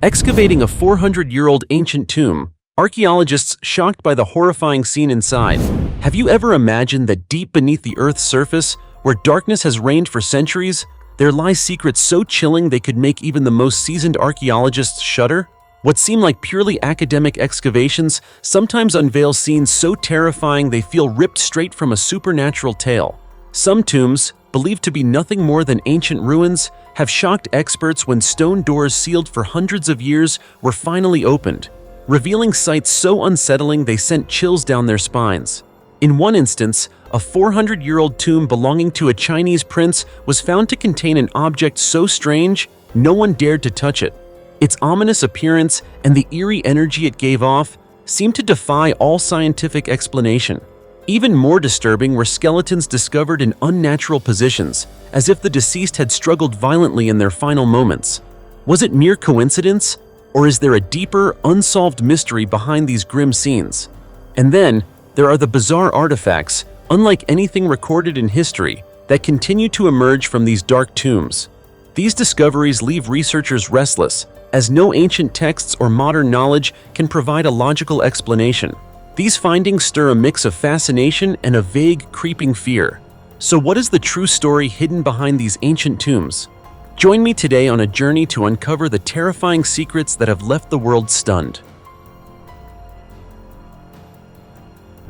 Excavating a 400-year-old ancient tomb, archaeologists shocked by the horrifying scene inside. Have you ever imagined that deep beneath the Earth's surface, where darkness has reigned for centuries, there lies secrets so chilling they could make even the most seasoned archaeologists shudder? What seem like purely academic excavations sometimes unveil scenes so terrifying they feel ripped straight from a supernatural tale. Some tombs, believed to be nothing more than ancient ruins, have shocked experts when stone doors sealed for hundreds of years were finally opened, revealing sights so unsettling they sent chills down their spines. In one instance, a 400-year-old tomb belonging to a Chinese prince was found to contain an object so strange, no one dared to touch it. Its ominous appearance and the eerie energy it gave off seemed to defy all scientific explanation. Even more disturbing were skeletons discovered in unnatural positions, as if the deceased had struggled violently in their final moments. Was it mere coincidence, or is there a deeper, unsolved mystery behind these grim scenes? And then, there are the bizarre artifacts, unlike anything recorded in history, that continue to emerge from these dark tombs. These discoveries leave researchers restless, as no ancient texts or modern knowledge can provide a logical explanation. These findings stir a mix of fascination and a vague, creeping fear. So what is the true story hidden behind these ancient tombs? Join me today on a journey to uncover the terrifying secrets that have left the world stunned.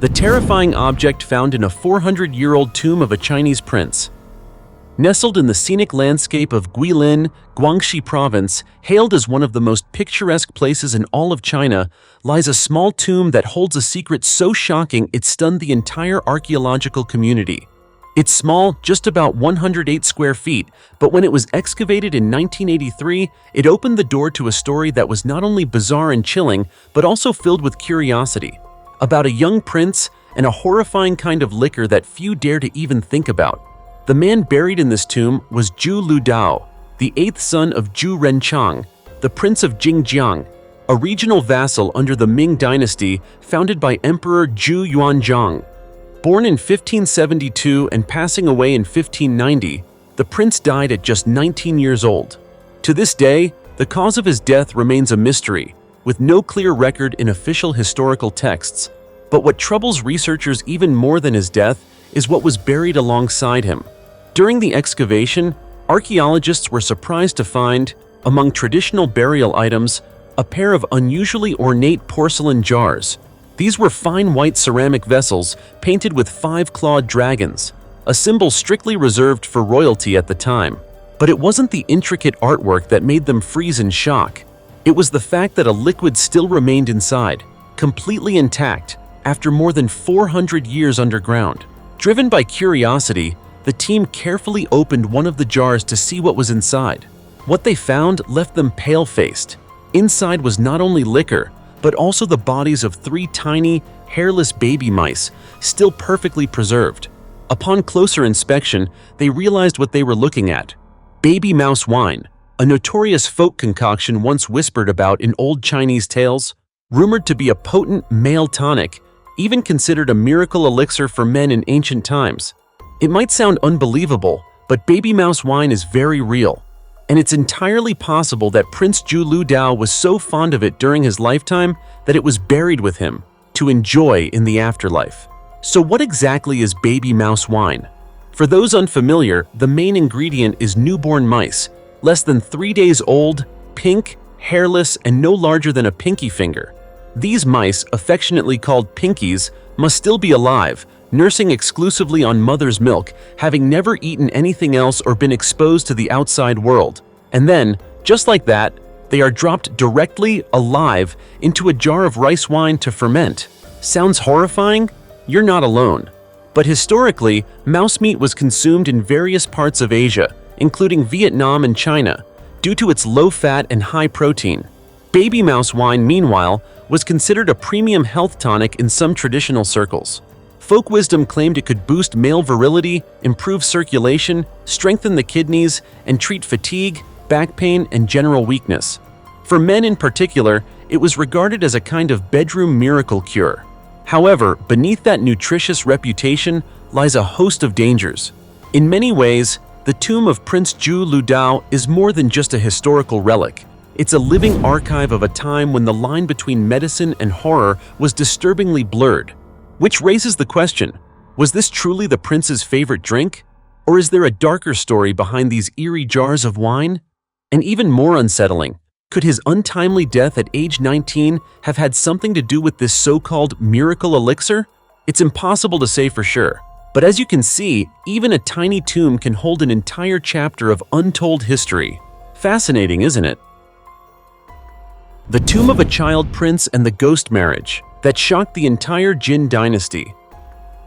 The terrifying object found in a 400-year-old tomb of a Chinese prince. Nestled in the scenic landscape of Guilin, Guangxi Province, hailed as one of the most picturesque places in all of China, lies a small tomb that holds a secret so shocking it stunned the entire archaeological community. It's small, just about 108 square feet, but when it was excavated in 1983, it opened the door to a story that was not only bizarre and chilling, but also filled with curiosity. About a young prince and a horrifying kind of liquor that few dare to even think about. The man buried in this tomb was Zhu Ludao, the eighth son of Zhu Renchang, the Prince of Jingjiang, a regional vassal under the Ming dynasty founded by Emperor Zhu Yuanzhang. Born in 1572 and passing away in 1590, the prince died at just 19 years old. To this day, the cause of his death remains a mystery, with no clear record in official historical texts. But what troubles researchers even more than his death is what was buried alongside him. During the excavation, archaeologists were surprised to find, among traditional burial items, a pair of unusually ornate porcelain jars. These were fine white ceramic vessels painted with 5-clawed dragons, a symbol strictly reserved for royalty at the time. But it wasn't the intricate artwork that made them freeze in shock. It was the fact that a liquid still remained inside, completely intact, after more than 400 years underground. Driven by curiosity, the team carefully opened one of the jars to see what was inside. What they found left them pale-faced. Inside was not only liquor, but also the bodies of 3 tiny, hairless baby mice, still perfectly preserved. Upon closer inspection, they realized what they were looking at: baby mouse wine, a notorious folk concoction once whispered about in old Chinese tales, rumored to be a potent male tonic, even considered a miracle elixir for men in ancient times. It might sound unbelievable, but baby mouse wine is very real. And it's entirely possible that Prince Zhu Ludao was so fond of it during his lifetime that it was buried with him to enjoy in the afterlife. So what exactly is baby mouse wine? For those unfamiliar, the main ingredient is newborn mice, less than 3 days old, pink, hairless, and no larger than a pinky finger. These mice, affectionately called pinkies, must still be alive, nursing exclusively on mother's milk, having never eaten anything else or been exposed to the outside world. And then, just like that, they are dropped directly, alive, into a jar of rice wine to ferment. Sounds horrifying? You're not alone. But historically, mouse meat was consumed in various parts of Asia, including Vietnam and China, due to its low fat and high protein. Baby mouse wine, meanwhile, was considered a premium health tonic in some traditional circles. Folk wisdom claimed it could boost male virility, improve circulation, strengthen the kidneys, and treat fatigue, back pain, and general weakness. For men in particular, it was regarded as a kind of bedroom miracle cure. However, beneath that nutritious reputation lies a host of dangers. In many ways, the tomb of Prince Zhu Ludao is more than just a historical relic. It's a living archive of a time when the line between medicine and horror was disturbingly blurred. Which raises the question, was this truly the prince's favorite drink? Or is there a darker story behind these eerie jars of wine? And even more unsettling, could his untimely death at age 19 have had something to do with this so-called miracle elixir? It's impossible to say for sure. But as you can see, even a tiny tomb can hold an entire chapter of untold history. Fascinating, isn't it? The tomb of a child prince and the ghost marriage that shocked the entire Jin dynasty.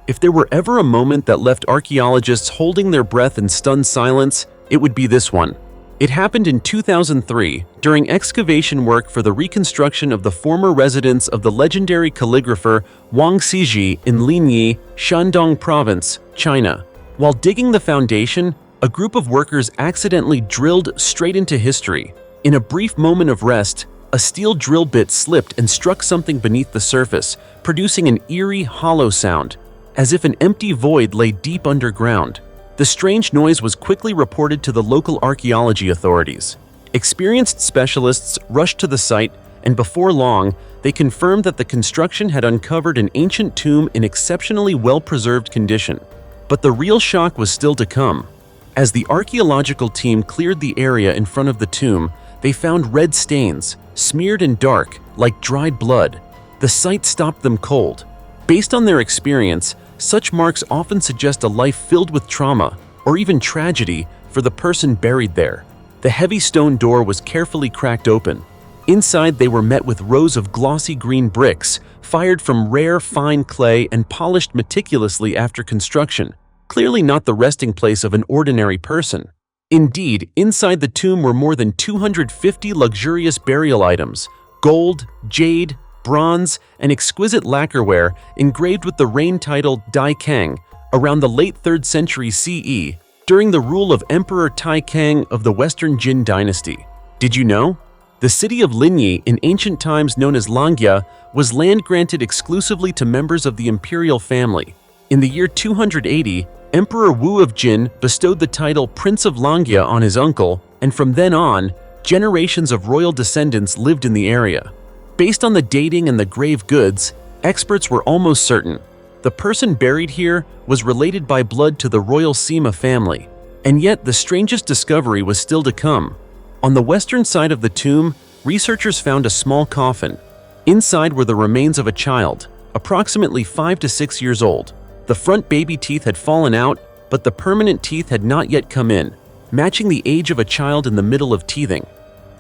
If there were ever a moment that left archaeologists holding their breath in stunned silence, it would be this one. It happened in 2003 during excavation work for the reconstruction of the former residence of the legendary calligrapher Wang Xiji in Linyi, Shandong Province, China. While digging the foundation, a group of workers accidentally drilled straight into history. In a brief moment of rest, a steel drill bit slipped and struck something beneath the surface, producing an eerie, hollow sound, as if an empty void lay deep underground. The strange noise was quickly reported to the local archaeology authorities. Experienced specialists rushed to the site, and before long, they confirmed that the construction had uncovered an ancient tomb in exceptionally well-preserved condition. But the real shock was still to come. As the archaeological team cleared the area in front of the tomb, they found red stains, smeared and dark, like dried blood. The sight stopped them cold. Based on their experience, such marks often suggest a life filled with trauma or even tragedy for the person buried there. The heavy stone door was carefully cracked open. Inside, they were met with rows of glossy green bricks, fired from rare, fine clay and polished meticulously after construction, clearly not the resting place of an ordinary person. Indeed, inside the tomb were more than 250 luxurious burial items, gold, jade, bronze, and exquisite lacquerware engraved with the reign title Dai Kang around the late 3rd century CE during the rule of Emperor Tai Kang of the Western Jin dynasty. Did you know? The city of Linyi, in ancient times known as Langya, was land granted exclusively to members of the imperial family. In the year 280, Emperor Wu of Jin bestowed the title Prince of Langya on his uncle, and from then on, generations of royal descendants lived in the area. Based on the dating and the grave goods, experts were almost certain the person buried here was related by blood to the royal Sima family. And yet, the strangest discovery was still to come. On the western side of the tomb, researchers found a small coffin. Inside were the remains of a child, approximately 5 to 6 years old. The front baby teeth had fallen out, but the permanent teeth had not yet come in, matching the age of a child in the middle of teething.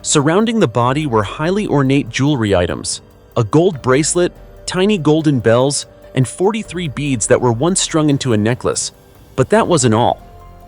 Surrounding the body were highly ornate jewelry items, a gold bracelet, tiny golden bells, and 43 beads that were once strung into a necklace. But that wasn't all.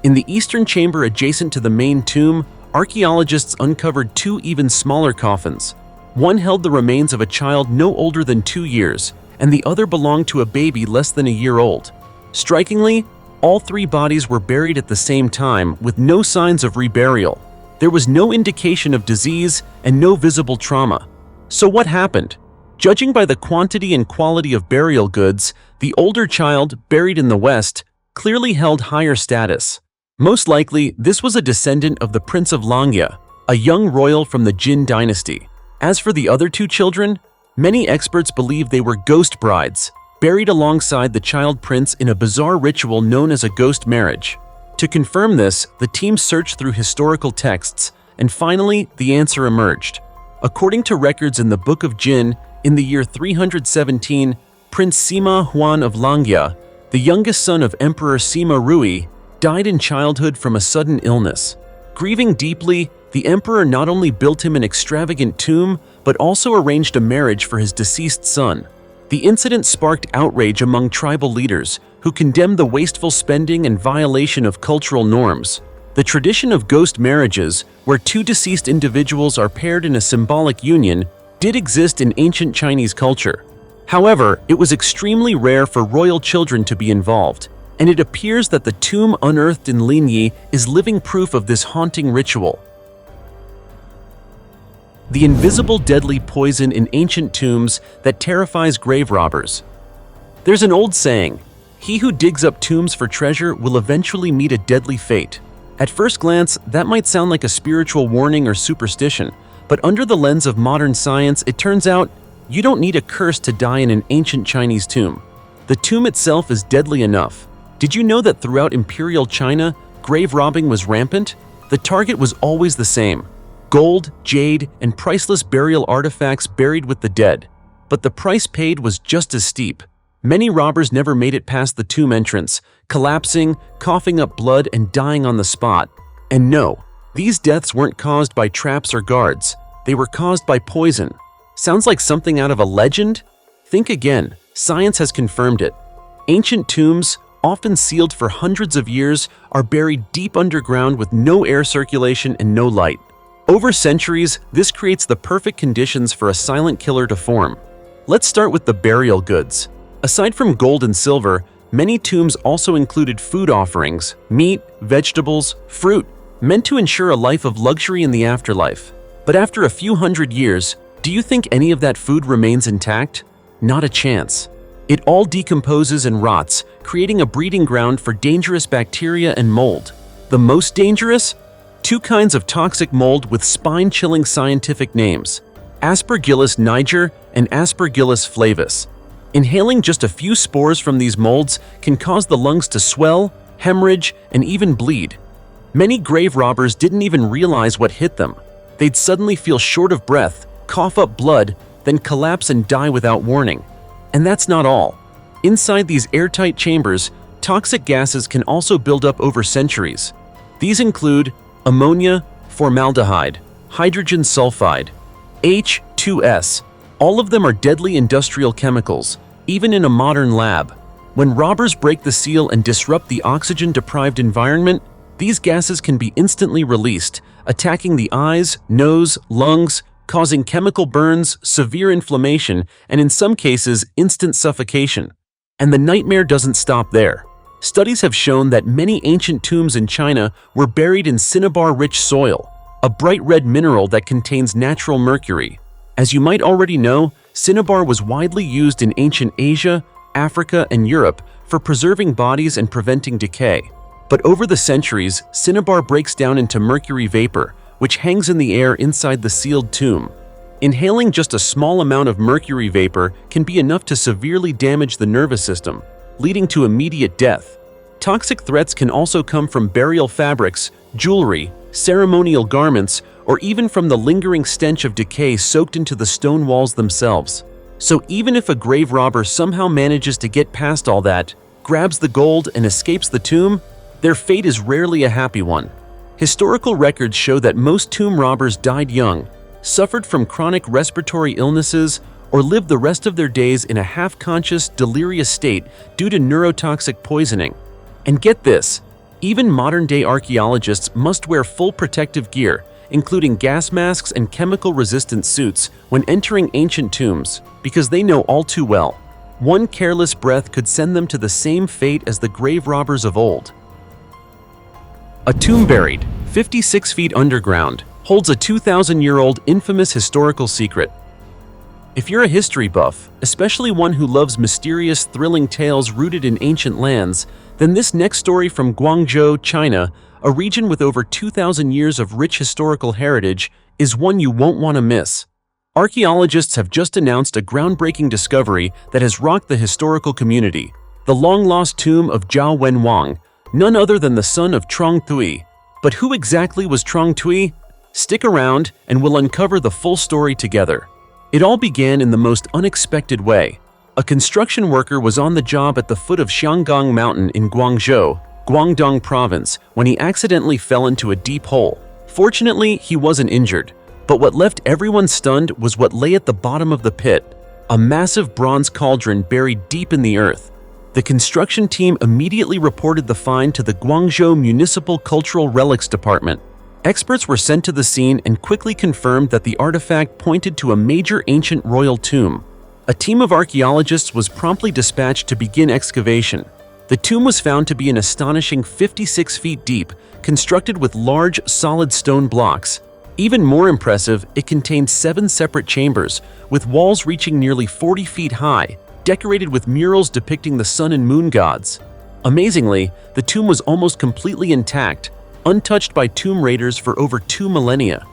In the eastern chamber adjacent to the main tomb, archaeologists uncovered 2 even smaller coffins. One held the remains of a child no older than 2 years, and the other belonged to a baby less than a year old. Strikingly, all 3 bodies were buried at the same time with no signs of reburial. There was no indication of disease and no visible trauma. So what happened? Judging by the quantity and quality of burial goods, the older child, buried in the west, clearly held higher status. Most likely, this was a descendant of the Prince of Langya, a young royal from the Jin dynasty. As for the other 2 children, many experts believe they were ghost brides, buried alongside the child prince in a bizarre ritual known as a ghost marriage. To confirm this, the team searched through historical texts, and finally, the answer emerged. According to records in the Book of Jin, in the year 317, Prince Sima Huan of Langya, the youngest son of Emperor Sima Rui, died in childhood from a sudden illness. Grieving deeply, the emperor not only built him an extravagant tomb, but also arranged a marriage for his deceased son. The incident sparked outrage among tribal leaders, who condemned the wasteful spending and violation of cultural norms. The tradition of ghost marriages, where 2 deceased individuals are paired in a symbolic union, did exist in ancient Chinese culture. However, it was extremely rare for royal children to be involved, and it appears that the tomb unearthed in Linyi is living proof of this haunting ritual. The invisible deadly poison in ancient tombs that terrifies grave robbers. There's an old saying, "He who digs up tombs for treasure will eventually meet a deadly fate." At first glance, that might sound like a spiritual warning or superstition, But under the lens of modern science, it turns out you don't need a curse to die in an ancient Chinese tomb. The tomb itself is deadly enough. Did you know that throughout imperial China, grave robbing was rampant? The target was always the same: gold, jade, and priceless burial artifacts buried with the dead. But the price paid was just as steep. Many robbers never made it past the tomb entrance, collapsing, coughing up blood, and dying on the spot. And no, these deaths weren't caused by traps or guards. They were caused by poison. Sounds like something out of a legend? Think again. Science has confirmed it. Ancient tombs, often sealed for hundreds of years, are buried deep underground with no air circulation and no light. Over centuries, this creates the perfect conditions for a silent killer to form. Let's start with the burial goods. Aside from gold and silver, many tombs also included food offerings, meat, vegetables, fruit, meant to ensure a life of luxury in the afterlife. But after a few hundred years, do you think any of that food remains intact? Not a chance. It all decomposes and rots, creating a breeding ground for dangerous bacteria and mold. The most dangerous? Two kinds of toxic mold with spine-chilling scientific names: Aspergillus niger and Aspergillus flavus. Inhaling just a few spores from these molds can cause the lungs to swell, hemorrhage, and even bleed. Many grave robbers didn't even realize what hit them. They'd suddenly feel short of breath, cough up blood, then collapse and die without warning. And that's not all. Inside these airtight chambers, toxic gases can also build up over centuries. These include ammonia, formaldehyde, hydrogen sulfide, H2S. All of them are deadly industrial chemicals, even in a modern lab. When robbers break the seal and disrupt the oxygen-deprived environment, these gases can be instantly released, attacking the eyes, nose, lungs, causing chemical burns, severe inflammation, and in some cases, instant suffocation. And the nightmare doesn't stop there. Studies have shown that many ancient tombs in China were buried in cinnabar-rich soil, a bright red mineral that contains natural mercury. As you might already know, cinnabar was widely used in ancient Asia, Africa, and Europe for preserving bodies and preventing decay. But over the centuries, cinnabar breaks down into mercury vapor, which hangs in the air inside the sealed tomb. Inhaling just a small amount of mercury vapor can be enough to severely damage the nervous system, leading to immediate death. Toxic threats can also come from burial fabrics, jewelry, ceremonial garments, or even from the lingering stench of decay soaked into the stone walls themselves. So even if a grave robber somehow manages to get past all that, grabs the gold, and escapes the tomb, their fate is rarely a happy one. Historical records show that most tomb robbers died young, suffered from chronic respiratory illnesses, or lived the rest of their days in a half-conscious, delirious state due to neurotoxic poisoning. And get this, even modern-day archaeologists must wear full protective gear, including gas masks and chemical-resistant suits, when entering ancient tombs, because they know all too well, one careless breath could send them to the same fate as the grave robbers of old. A tomb buried 56 feet underground holds a 2,000-year-old infamous historical secret. If you're a history buff, especially one who loves mysterious, thrilling tales rooted in ancient lands, then this next story from Guangzhou, China, a region with over 2,000 years of rich historical heritage, is one you won't want to miss. Archaeologists have just announced a groundbreaking discovery that has rocked the historical community: the long-lost tomb of Jao Wen Wong, none other than the son of Trong Thui. But who exactly was Trong Thui? Stick around and we'll uncover the full story together. It all began in the most unexpected way. A construction worker was on the job at the foot of Xianggang Mountain in Guangzhou, Guangdong Province, when he accidentally fell into a deep hole. Fortunately, he wasn't injured, but what left everyone stunned was what lay at the bottom of the pit: a massive bronze cauldron buried deep in the earth. The construction team immediately reported the find to the Guangzhou Municipal Cultural Relics Department. Experts were sent to the scene and quickly confirmed that the artifact pointed to a major ancient royal tomb. A team of archaeologists was promptly dispatched to begin excavation. The tomb was found to be an astonishing 56 feet deep, constructed with large, solid stone blocks. Even more impressive, it contained 7 separate chambers, with walls reaching nearly 40 feet high, decorated with murals depicting the sun and moon gods. Amazingly, the tomb was almost completely intact, untouched by tomb raiders for over 2 millennia.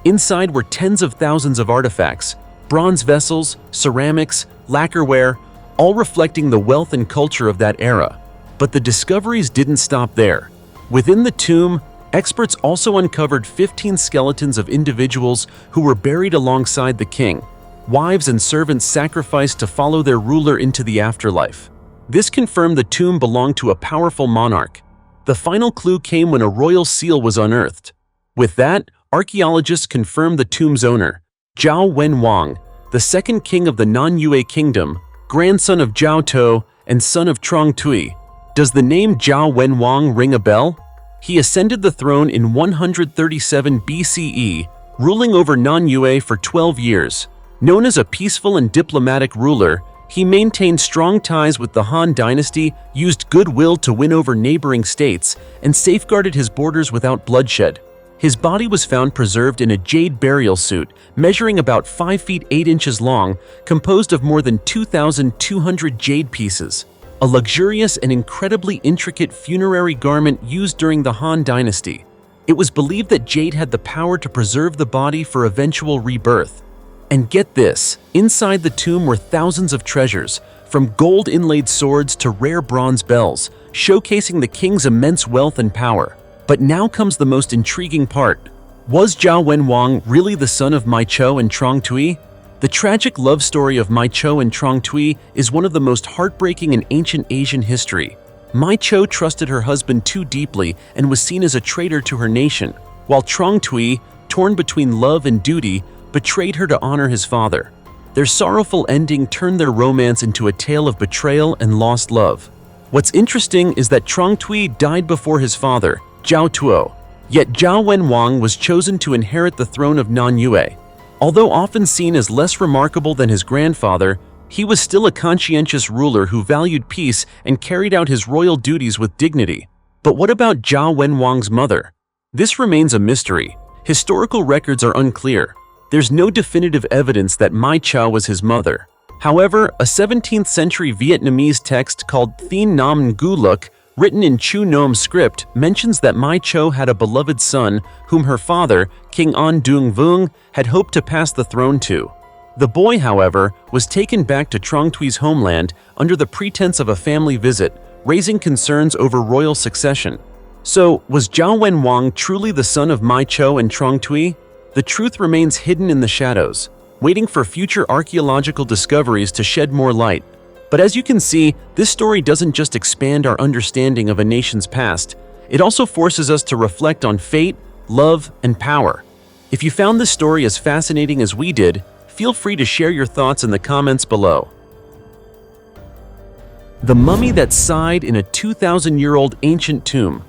Inside were tens of thousands of artifacts, bronze vessels, ceramics, lacquerware, all reflecting the wealth and culture of that era. But the discoveries didn't stop there. Within the tomb, experts also uncovered 15 skeletons of individuals who were buried alongside the king. Wives and servants sacrificed to follow their ruler into the afterlife. This confirmed the tomb belonged to a powerful monarch. The final clue came when a royal seal was unearthed. With that, archaeologists confirmed the tomb's owner, Jao Wen Wong, the second king of the non-Yue kingdom, grandson of Zhao To and son of Trong Tui. Does the name Jao Wen Wong ring a bell? He ascended the throne in 137 BCE, ruling over non-Yue for 12 years. Known as a peaceful and diplomatic ruler, he maintained strong ties with the Han dynasty, used goodwill to win over neighboring states, and safeguarded his borders without bloodshed. His body was found preserved in a jade burial suit, measuring about 5 feet 8 inches long, composed of more than 2,200 jade pieces. A luxurious and incredibly intricate funerary garment used during the Han dynasty. It was believed that jade had the power to preserve the body for eventual rebirth. And get this, inside the tomb were thousands of treasures, from gold-inlaid swords to rare bronze bells, showcasing the king's immense wealth and power. But now comes the most intriguing part. Was Jao Wen Wong really the son of Mai Cho and Trong Tui? The tragic love story of Mai Cho and Trong Tui is one of the most heartbreaking in ancient Asian history. Mai Cho trusted her husband too deeply and was seen as a traitor to her nation, while Trong Tui, torn between love and duty, betrayed her to honor his father. Their sorrowful ending turned their romance into a tale of betrayal and lost love. What's interesting is that Trong Tui died before his father, Zhao Tuo, yet Jao Wen Wong was chosen to inherit the throne of non-Yue. Although often seen as less remarkable than his grandfather, he was still a conscientious ruler who valued peace and carried out his royal duties with dignity. But what about Jao Wen Wong's mother? This remains a mystery. Historical records are unclear. There's no definitive evidence that Mai Cho was his mother. However, a 17th century Vietnamese text called Thien Nam Ngu Luk, written in Chu Nom script, mentions that Mai Cho had a beloved son whom her father, King An Dung Vung, had hoped to pass the throne to. The boy, however, was taken back to Trong Tui's homeland under the pretense of a family visit, raising concerns over royal succession. So, was Jao Wen Wong truly the son of Mai Cho and Trong Tui? The truth remains hidden in the shadows, waiting for future archaeological discoveries to shed more light. But as you can see, this story doesn't just expand our understanding of a nation's past, it also forces us to reflect on fate, love, and power. If you found this story as fascinating as we did, feel free to share your thoughts in the comments below. The mummy that sighed in a 2,000-year-old ancient tomb.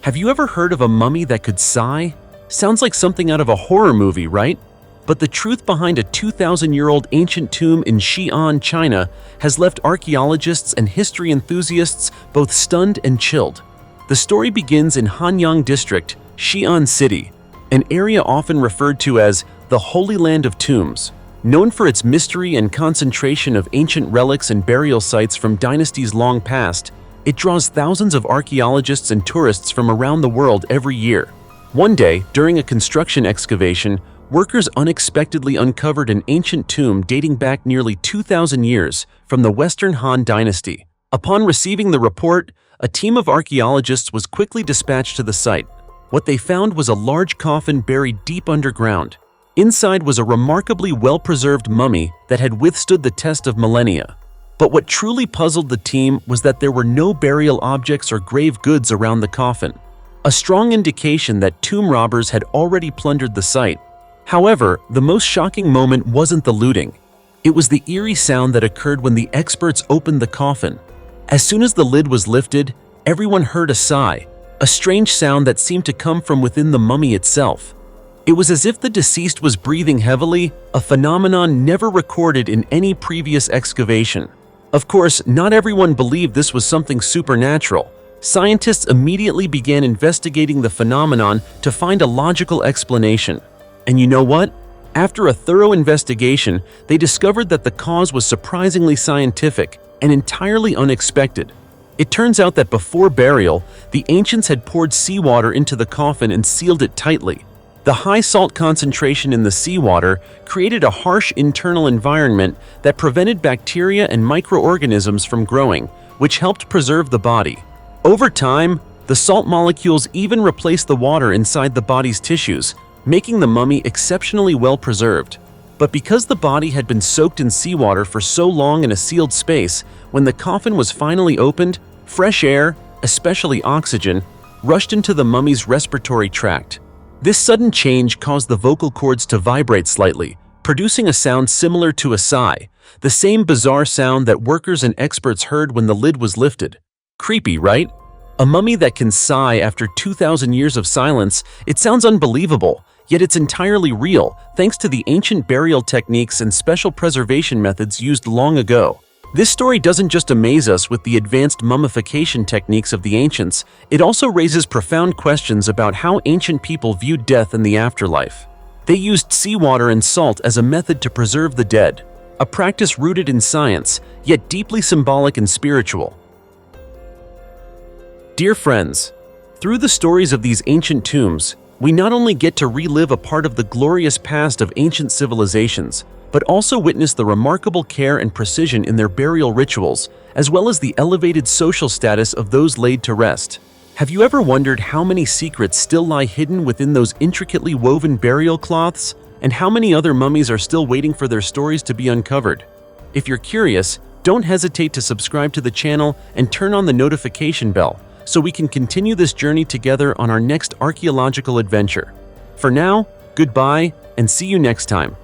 Have you ever heard of a mummy that could sigh? Sounds like something out of a horror movie, right? But the truth behind a 2,000-year-old ancient tomb in Xi'an, China, has left archaeologists and history enthusiasts both stunned and chilled. The story begins in Hanyang District, Xi'an City, an area often referred to as the Holy Land of Tombs. Known for its mystery and concentration of ancient relics and burial sites from dynasties long past, it draws thousands of archaeologists and tourists from around the world every year. One day, during a construction excavation, workers unexpectedly uncovered an ancient tomb dating back nearly 2,000 years from the Western Han Dynasty. Upon receiving the report, a team of archaeologists was quickly dispatched to the site. What they found was a large coffin buried deep underground. Inside was a remarkably well-preserved mummy that had withstood the test of millennia. But what truly puzzled the team was that there were no burial objects or grave goods around the coffin, a strong indication that tomb robbers had already plundered the site. However, the most shocking moment wasn't the looting. It was the eerie sound that occurred when the experts opened the coffin. As soon as the lid was lifted, everyone heard a sigh, a strange sound that seemed to come from within the mummy itself. It was as if the deceased was breathing heavily, a phenomenon never recorded in any previous excavation. Of course, not everyone believed this was something supernatural. Scientists immediately began investigating the phenomenon to find a logical explanation. And you know what? After a thorough investigation, they discovered that the cause was surprisingly scientific and entirely unexpected. It turns out that before burial, the ancients had poured seawater into the coffin and sealed it tightly. The high salt concentration in the seawater created a harsh internal environment that prevented bacteria and microorganisms from growing, which helped preserve the body. Over time, the salt molecules even replaced the water inside the body's tissues, making the mummy exceptionally well preserved. But because the body had been soaked in seawater for so long in a sealed space, when the coffin was finally opened, fresh air, especially oxygen, rushed into the mummy's respiratory tract. This sudden change caused the vocal cords to vibrate slightly, producing a sound similar to a sigh, the same bizarre sound that workers and experts heard when the lid was lifted. Creepy, right? A mummy that can sigh after 2,000 years of silence, it sounds unbelievable, yet it's entirely real thanks to the ancient burial techniques and special preservation methods used long ago. This story doesn't just amaze us with the advanced mummification techniques of the ancients, it also raises profound questions about how ancient people viewed death and the afterlife. They used seawater and salt as a method to preserve the dead, a practice rooted in science, yet deeply symbolic and spiritual. Dear friends, through the stories of these ancient tombs, we not only get to relive a part of the glorious past of ancient civilizations, but also witness the remarkable care and precision in their burial rituals, as well as the elevated social status of those laid to rest. Have you ever wondered how many secrets still lie hidden within those intricately woven burial cloths, and how many other mummies are still waiting for their stories to be uncovered? If you're curious, don't hesitate to subscribe to the channel and turn on the notification bell so we can continue this journey together on our next archaeological adventure. For now, goodbye and see you next time.